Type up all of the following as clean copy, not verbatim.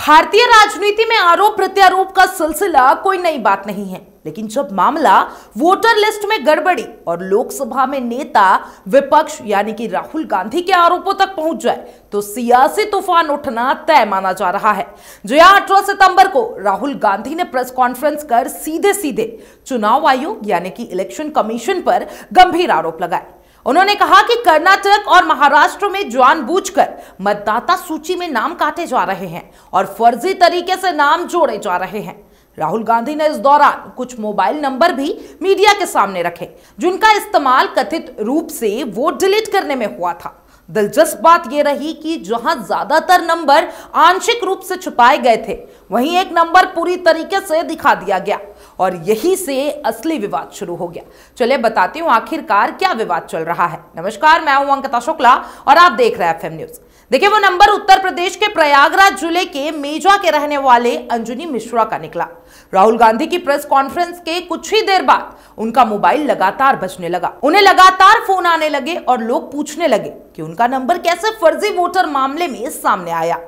भारतीय राजनीति में आरोप प्रत्यारोप का सिलसिला कोई नई बात नहीं है, लेकिन जब मामला वोटर लिस्ट में गड़बड़ी और लोकसभा में नेता विपक्ष यानी कि राहुल गांधी के आरोपों तक पहुंच जाए तो सियासी तूफान उठना तय माना जा रहा है। जो 18 सितंबर को राहुल गांधी ने प्रेस कॉन्फ्रेंस कर सीधे सीधे चुनाव आयोग यानी कि इलेक्शन कमीशन पर गंभीर आरोप लगाए। उन्होंने कहा कि कर्नाटक और महाराष्ट्र में जानबूझकर मतदाता सूची में नाम काटे जा रहे हैं और फर्जी तरीके से नाम जोड़े जा रहे हैं। राहुल गांधी ने इस दौरान कुछ मोबाइल नंबर भी मीडिया के सामने रखे जिनका इस्तेमाल कथित रूप से वोट डिलीट करने में हुआ था। दिलचस्प बात यह रही कि जहां ज्यादातर नंबर आंशिक रूप से छुपाए गए थे, वहीं एक नंबर पूरी तरीके से दिखा दिया गया और यही से असली विवाद शुरू हो गया। चलिए बताती हूं आखिरकार क्या विवाद चल रहा है। नमस्कार, मैं हूं अंकिता शुक्ला और आप देख रहे हैं एफएम न्यूज। देखिए, वो नंबर उत्तर प्रदेश के प्रयागराज जिले के मेजा के रहने वाले अंजनी मिश्रा का निकला। राहुल गांधी की प्रेस कॉन्फ्रेंस के कुछ ही देर बाद उनका मोबाइल लगातार बजने लगा। उन्हें लगातार फोन आने लगे और लोग पूछने लगे कि उनका नंबर कैसे फर्जी वोटर मामले में सामने आया।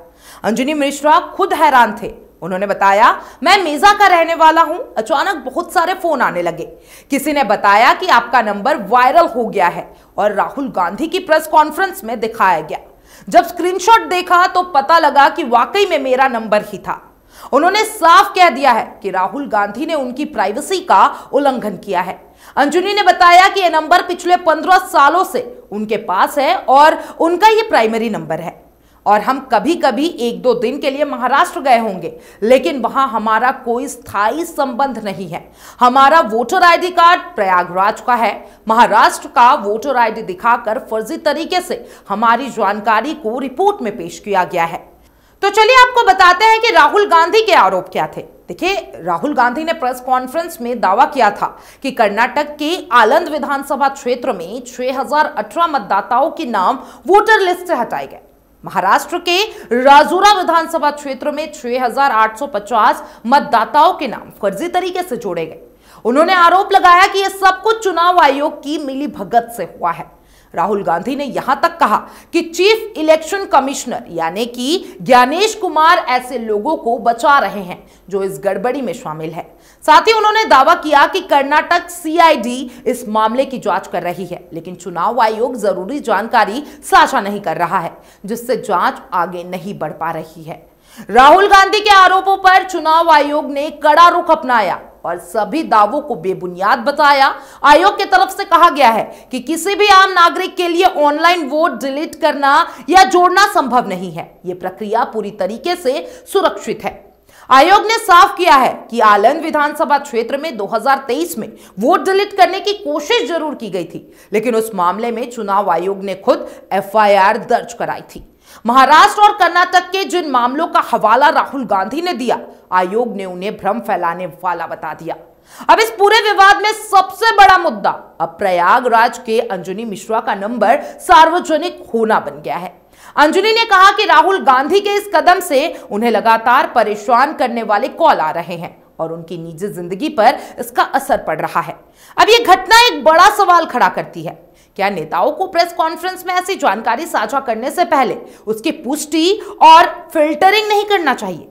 अंजनी मिश्रा खुद हैरान थे। उन्होंने बताया, मैं मेजा का रहने वाला हूं। अचानक बहुत सारे फोन आने लगे। किसी ने बताया कि आपका नंबर वायरल हो गया है और राहुल गांधी की प्रेस कॉन्फ्रेंस में दिखाया गया। जब स्क्रीनशॉट देखा तो पता लगा कि वाकई में मेरा नंबर ही था। उन्होंने साफ कह दिया है कि राहुल गांधी ने उनकी प्राइवेसी का उल्लंघन किया है। अंजनी ने बताया कि यह नंबर पिछले 15 सालों से उनके पास है और उनका यह प्राइमरी नंबर है और हम कभी कभी 1-2 दिन के लिए महाराष्ट्र गए होंगे, लेकिन वहां हमारा कोई स्थायी संबंध नहीं है। हमारा वोटर आईडी कार्ड प्रयागराज का है। महाराष्ट्र का वोटर आईडी दिखाकर फर्जी तरीके से हमारी जानकारी को रिपोर्ट में पेश किया गया है। तो चलिए आपको बताते हैं कि राहुल गांधी के आरोप क्या थे। देखिए, राहुल गांधी ने प्रेस कॉन्फ्रेंस में दावा किया था कि कर्नाटक के आलंद विधानसभा क्षेत्र में 6018 मतदाताओं के नाम वोटर लिस्ट से हटाए गए। महाराष्ट्र के राजुरा विधानसभा क्षेत्र में 6850 मतदाताओं के नाम फर्जी तरीके से जोड़े गए। उन्होंने आरोप लगाया कि यह सब कुछ चुनाव आयोग की मिलीभगत से हुआ है। राहुल गांधी ने यहां तक कहा कि चीफ इलेक्शन कमिश्नर यानी कि ज्ञानेश कुमार ऐसे लोगों को बचा रहे हैं जो इस गड़बड़ी में शामिल है। साथ ही उन्होंने दावा किया कि कर्नाटक सीआईडी इस मामले की जांच कर रही है, लेकिन चुनाव आयोग जरूरी जानकारी साझा नहीं कर रहा है, जिससे जांच आगे नहीं बढ़ पा रही है। राहुल गांधी के आरोपों पर चुनाव आयोग ने कड़ा रुख अपनाया और सभी दावों को बेबुनियाद बताया। आयोग की तरफ से कहा गया है कि किसी भी आम नागरिक के लिए ऑनलाइन वोट डिलीट करना या जोड़ना संभव नहीं है। यह प्रक्रिया पूरी तरीके से सुरक्षित है। आयोग ने साफ किया है कि आलंद विधानसभा क्षेत्र में 2023 में वोट डिलीट करने की कोशिश जरूर की गई थी, लेकिन उस मामले में चुनाव आयोग ने खुद एफआईआर दर्ज कराई थी। महाराष्ट्र और कर्नाटक के जिन मामलों का हवाला राहुल गांधी ने दिया, आयोग ने उन्हें भ्रम फैलाने वाला बता दिया। अब इस पूरे विवाद में सबसे बड़ा मुद्दा अब प्रयागराज के अंजनी मिश्रा का नंबर सार्वजनिक होना बन गया है। अंजनी ने कहा कि राहुल गांधी के इस कदम से उन्हें लगातार परेशान करने वाले कॉल आ रहे हैं और उनकी निजी जिंदगी पर इसका असर पड़ रहा है। अब यह घटना एक बड़ा सवाल खड़ा करती है। क्या नेताओं को प्रेस कॉन्फ्रेंस में ऐसी जानकारी साझा करने से पहले उसकी पुष्टि और फिल्टरिंग नहीं करना चाहिए?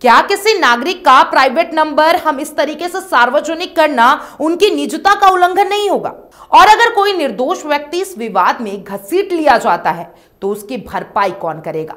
क्या किसी नागरिक का प्राइवेट नंबर हम इस तरीके से सार्वजनिक करना उनकी निजता का उल्लंघन नहीं होगा? और अगर कोई निर्दोष व्यक्ति इस विवाद में घसीट लिया जाता है तो उसकी भरपाई कौन करेगा?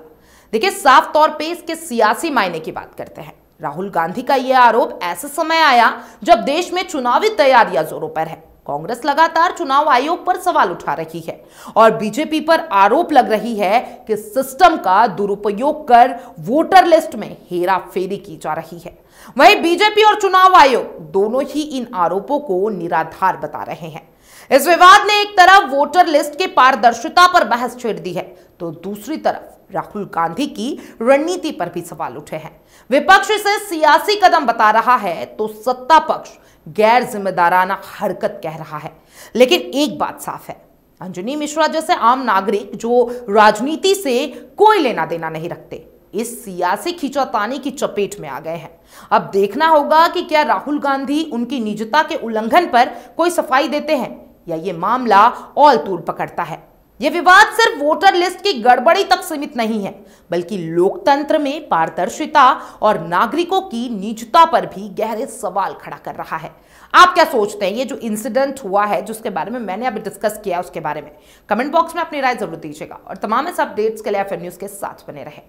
देखिए, साफ तौर पे इसके सियासी मायने की बात करते हैं। राहुल गांधी का यह आरोप ऐसे समय आया जब देश में चुनावी तैयारियां जोरों पर है। कांग्रेस लगातार चुनाव आयोग पर सवाल उठा रही है और बीजेपी पर आरोप लग रही है कि सिस्टम का दुरुपयोग कर वोटर लिस्ट में हेराफेरी की जा रही है। वहीं बीजेपी और चुनाव आयोग दोनों ही इन आरोपों को निराधार बता रहे हैं। इस विवाद ने एक तरफ वोटर लिस्ट की पारदर्शिता पर बहस छेड़ दी है तो दूसरी तरफ राहुल गांधी की रणनीति पर भी सवाल उठे हैं। विपक्ष इसे सियासी कदम बता रहा है तो सत्ता पक्ष गैर जिम्मेदाराना हरकत कह रहा है। लेकिन एक बात साफ है, अंजनी मिश्रा जैसे आम नागरिक जो राजनीति से कोई लेना देना नहीं रखते, इस सियासी खींचातानी की चपेट में आ गए हैं। अब देखना होगा कि क्या राहुल गांधी उनकी निजता के उल्लंघन पर कोई सफाई देते हैं या ये मामला औल तूल पकड़ता है। यह विवाद सिर्फ वोटर लिस्ट की गड़बड़ी तक सीमित नहीं है, बल्कि लोकतंत्र में पारदर्शिता और नागरिकों की निजता पर भी गहरे सवाल खड़ा कर रहा है। आप क्या सोचते हैं? ये जो इंसिडेंट हुआ है, जिसके बारे में मैंने अभी डिस्कस किया, उसके बारे में कमेंट बॉक्स में अपनी राय जरूर दीजिएगा और तमाम इस अपडेट्स के लिए एफएन न्यूज के साथ बने रहें।